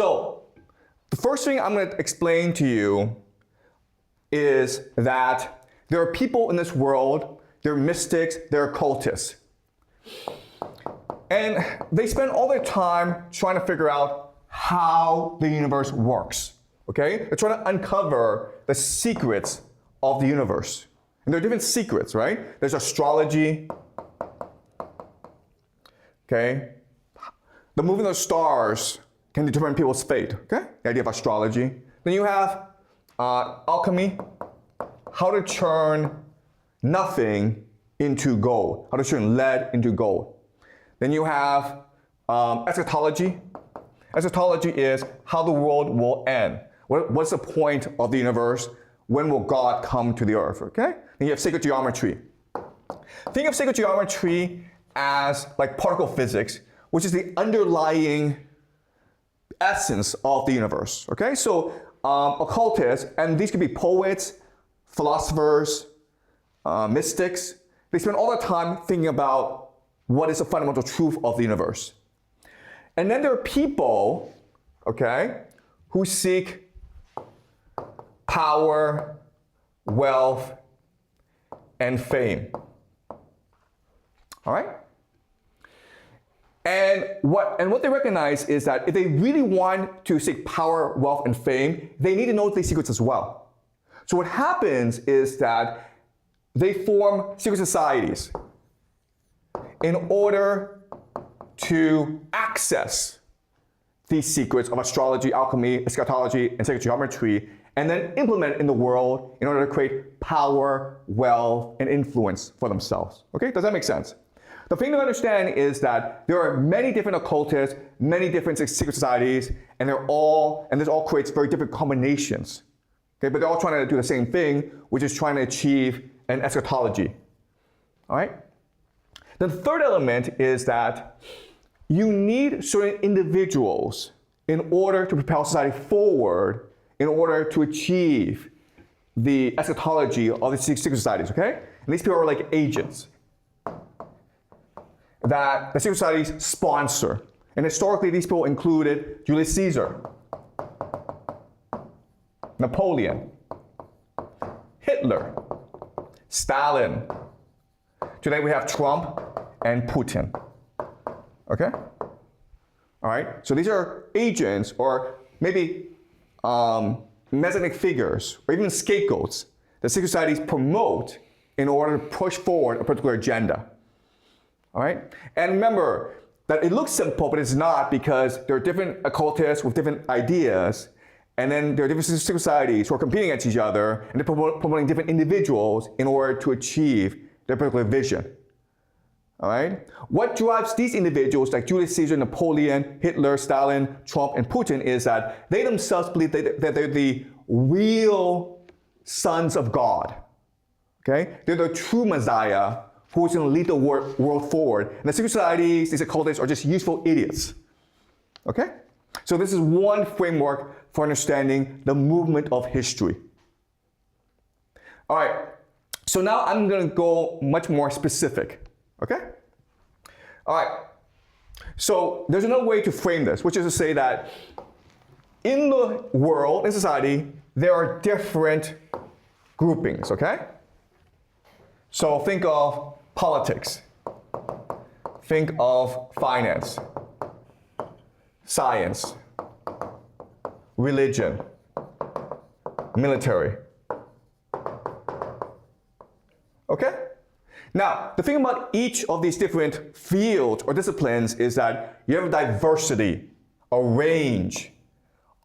So the first thing I'm going to explain to you is that there are people in this world, they're mystics, they're occultists. And they spend all their time trying to figure out how the universe works, okay? They're trying to uncover the secrets of the universe. And there are different secrets, right? There's astrology, okay? The movement of stars can determine people's fate, okay? The idea of astrology. Then you have alchemy, how to turn nothing into gold, how to turn lead into gold. Then you have eschatology. Eschatology is how the world will end. What's the point of the universe? When will God come to the earth, okay? Then you have sacred geometry. Think of sacred geometry as like particle physics, which is the underlying essence of the universe, okay? So occultists, and these could be poets, philosophers, mystics, they spend all their time thinking about what is the fundamental truth of the universe. And then there are people, okay, who seek power, wealth, and fame. All right? And what they recognize is that if they really want to seek power, wealth, and fame, they need to know these secrets as well. So what happens is that they form secret societies in order to access these secrets of astrology, alchemy, eschatology, and sacred geometry, and then implement it in the world in order to create power, wealth, and influence for themselves. Okay, does that make sense? The thing to understand is that there are many different occultists, many different secret societies, and this all creates very different combinations. Okay, but they're all trying to do the same thing, which is trying to achieve an eschatology. All right? The third element is that you need certain individuals in order to propel society forward, in order to achieve the eschatology of the secret societies, okay? And these people are like agents that the secret societies sponsor. And historically, these people included Julius Caesar, Napoleon, Hitler, Stalin. Today we have Trump and Putin. Okay? All right? So these are agents or maybe messianic figures or even scapegoats that secret societies promote in order to push forward a particular agenda. All right? And remember that it looks simple, but it's not, because there are different occultists with different ideas, and then there are different secret societies who are competing against each other, and they're promoting different individuals in order to achieve their particular vision. All right? What drives these individuals like Julius Caesar, Napoleon, Hitler, Stalin, Trump, and Putin is that they themselves believe that they're the real sons of God. Okay? They're the true Messiah who's going to lead the world forward. And the secret societies, these occultists, are just useful idiots. Okay? So this is one framework for understanding the movement of history. All right. So now I'm going to go much more specific. Okay? All right. So there's another way to frame this, which is to say that in the world, in society, there are different groupings, okay? So think of politics. Think of finance, science, religion, military. Okay? Now, the thing about each of these different fields or disciplines is that you have a diversity, a range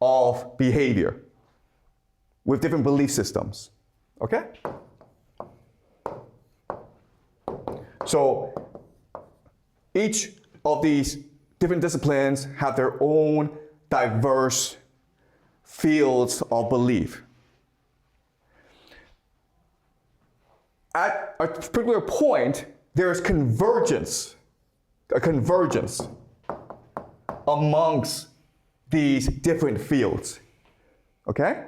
of behavior with different belief systems. Okay? So each of these different disciplines have their own diverse fields of belief. At a particular point, there is a convergence amongst these different fields. Okay?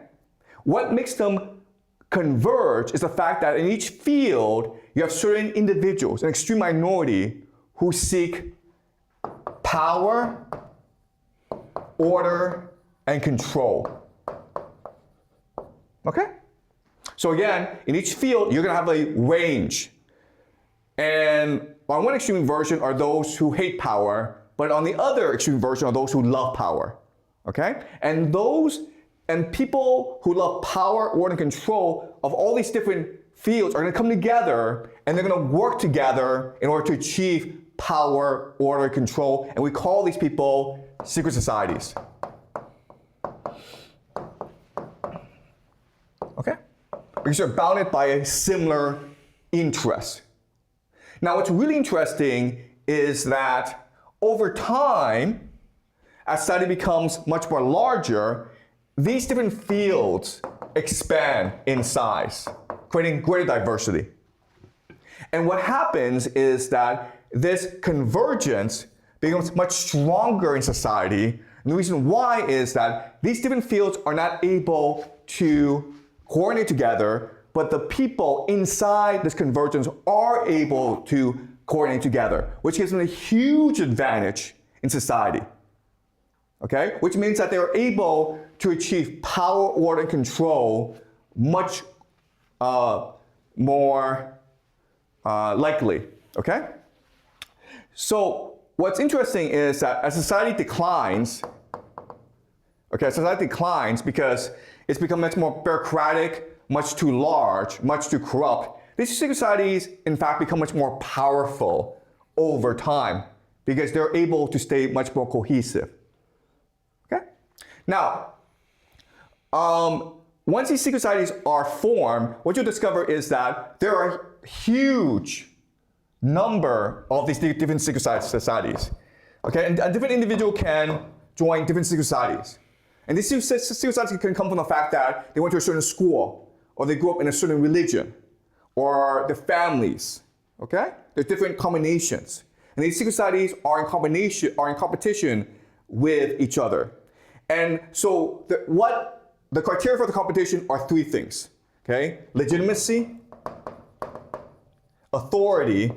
What makes them converge is the fact that in each field, you have certain individuals, an extreme minority, who seek power, order, and control. Okay? So again, in each field, you're going to have a range. And on one extreme version are those who hate power, but on the other extreme version are those who love power. Okay? And people who love power, order, and control of all these different fields are going to come together, and they're going to work together in order to achieve power, order, control, and we call these people secret societies. Okay? Because they're bounded by a similar interest. Now, what's really interesting is that over time, as society becomes much more larger, these different fields expand in size, creating greater diversity. And what happens is that this convergence becomes much stronger in society. And the reason why is that these different fields are not able to coordinate together, but the people inside this convergence are able to coordinate together, which gives them a huge advantage in society. Okay? Which means that they're able to achieve power, order, and control much more likely. Okay? So what's interesting is that as society declines, because it's become much more bureaucratic, much too large, much too corrupt. These secret societies, in fact, become much more powerful over time because they're able to stay much more cohesive. Okay? Now, once these secret societies are formed, what you'll discover is that there are a huge number of these different secret societies. Okay? And a different individual can join different secret societies. And these secret societies can come from the fact that they went to a certain school, or they grew up in a certain religion, or their families, okay? There's different combinations. And these secret societies are in competition with each other. And so the criteria for the competition are three things, okay? Legitimacy, authority,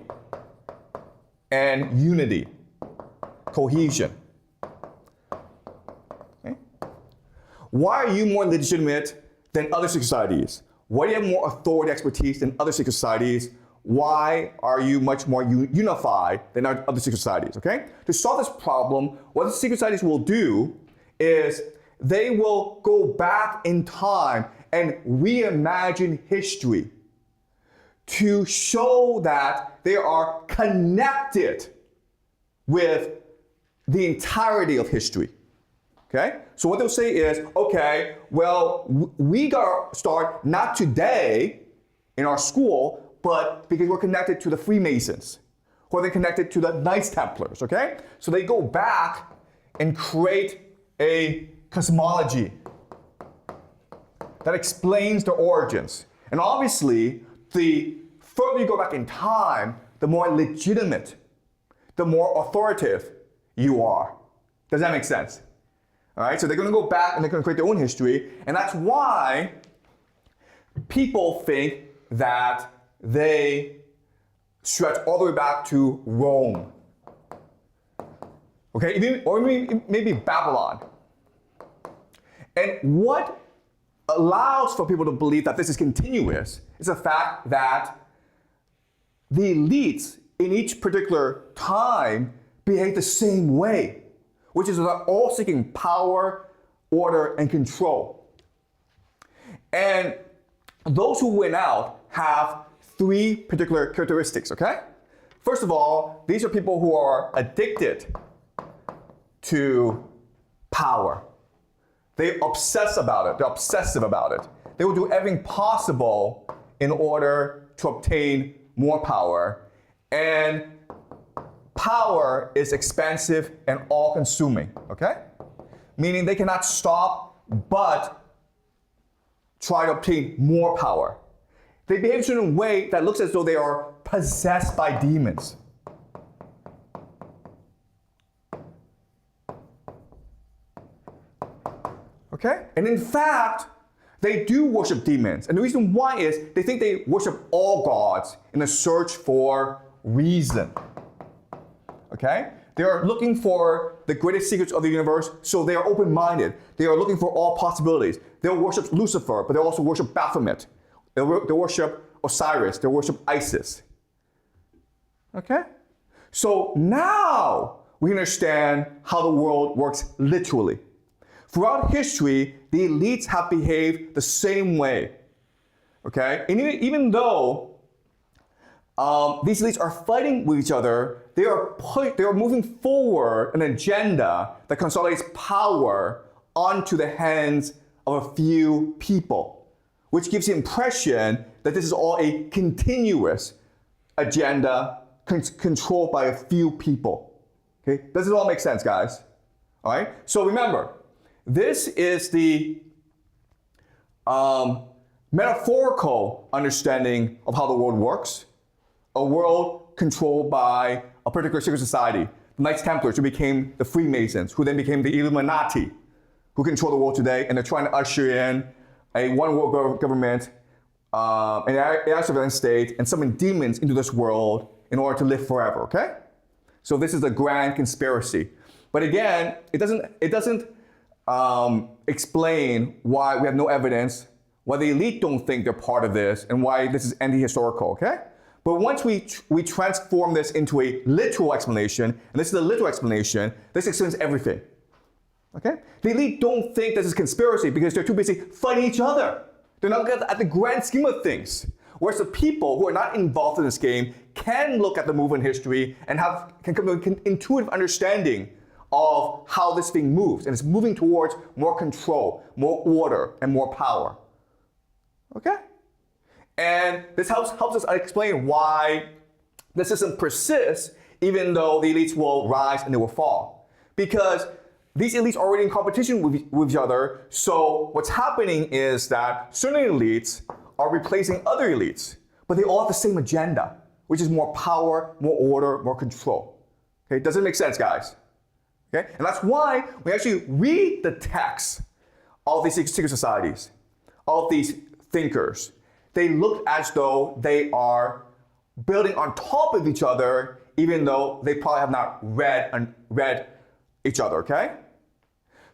and unity, cohesion. Okay? Why are you more legitimate than other secret societies? Why do you have more authority, expertise than other secret societies? Why are you much more unified than other secret societies, okay? To solve this problem, what the secret societies will do is they will go back in time and reimagine history to show that they are connected with the entirety of history. Okay? So what they'll say is, okay, well, we got to start not today in our school, but because we're connected to the Freemasons, or they're connected to the Knights Templars, okay? So they go back and create a cosmology that explains their origins. And obviously, the further you go back in time, the more legitimate, the more authoritative you are. Does that make sense? All right, so they're going to go back and they're going to create their own history, and that's why people think that they stretch all the way back to Rome. Okay, or maybe Babylon. And what allows for people to believe that this is continuous is the fact that the elites in each particular time behave the same way, which is that they're all seeking power, order, and control. And those who win out have three particular characteristics, okay? First of all, these are people who are addicted to power. They obsess about it. They're obsessive about it. They will do everything possible in order to obtain more power. And power is expansive and all-consuming, okay? Meaning they cannot stop but try to obtain more power. They behave in a certain way that looks as though they are possessed by demons. Okay? And in fact, they do worship demons. And the reason why is they think they worship all gods in a search for reason. Okay? They are looking for the greatest secrets of the universe, so they are open-minded. They are looking for all possibilities. They'll worship Lucifer, but they'll also worship Baphomet. They'll worship Osiris. They'll worship Isis. Okay? So now we understand how the world works literally. Throughout history, the elites have behaved the same way. Okay? And even though these elites are fighting with each other, they are moving forward an agenda that consolidates power onto the hands of a few people, which gives the impression that this is all a continuous agenda controlled by a few people. Okay? Does it all make sense, guys? All right? So remember, this is the metaphorical understanding of how the world works. A world controlled by a particular secret society. The Knights Templars, who became the Freemasons, who then became the Illuminati, who control the world today, and they're trying to usher in a one world government, an AI surveillance state, and summon demons into this world in order to live forever, okay? So this is a grand conspiracy. But again, it doesn't explain why we have no evidence, why the elite don't think they're part of this, and why this is anti-historical, okay? But once we transform this into a literal explanation, and this is a literal explanation, this explains everything. Okay? The elite don't think this is conspiracy because they're too busy fighting each other. They're not looking at the grand scheme of things. Whereas the people who are not involved in this game can look at the movement history and can come to an intuitive understanding of how this thing moves. And it's moving towards more control, more order, and more power. Okay? And this helps us explain why the system persists even though the elites will rise and they will fall. Because these elites are already in competition with each other, so what's happening is that certain elites are replacing other elites, but they all have the same agenda, which is more power, more order, more control. Okay, does it make sense, guys? Okay, and that's why we actually read the texts of these secret societies, of these thinkers. They look as though they are building on top of each other, even though they probably have not read each other, okay?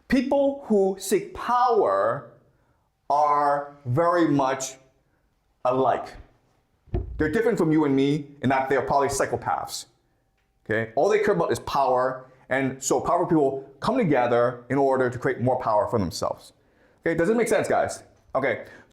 People who seek power are very much alike. They're different from you and me in that they're probably psychopaths, okay? All they care about is power, and so powerful people come together in order to create more power for themselves. Okay, does it make sense, guys? Okay,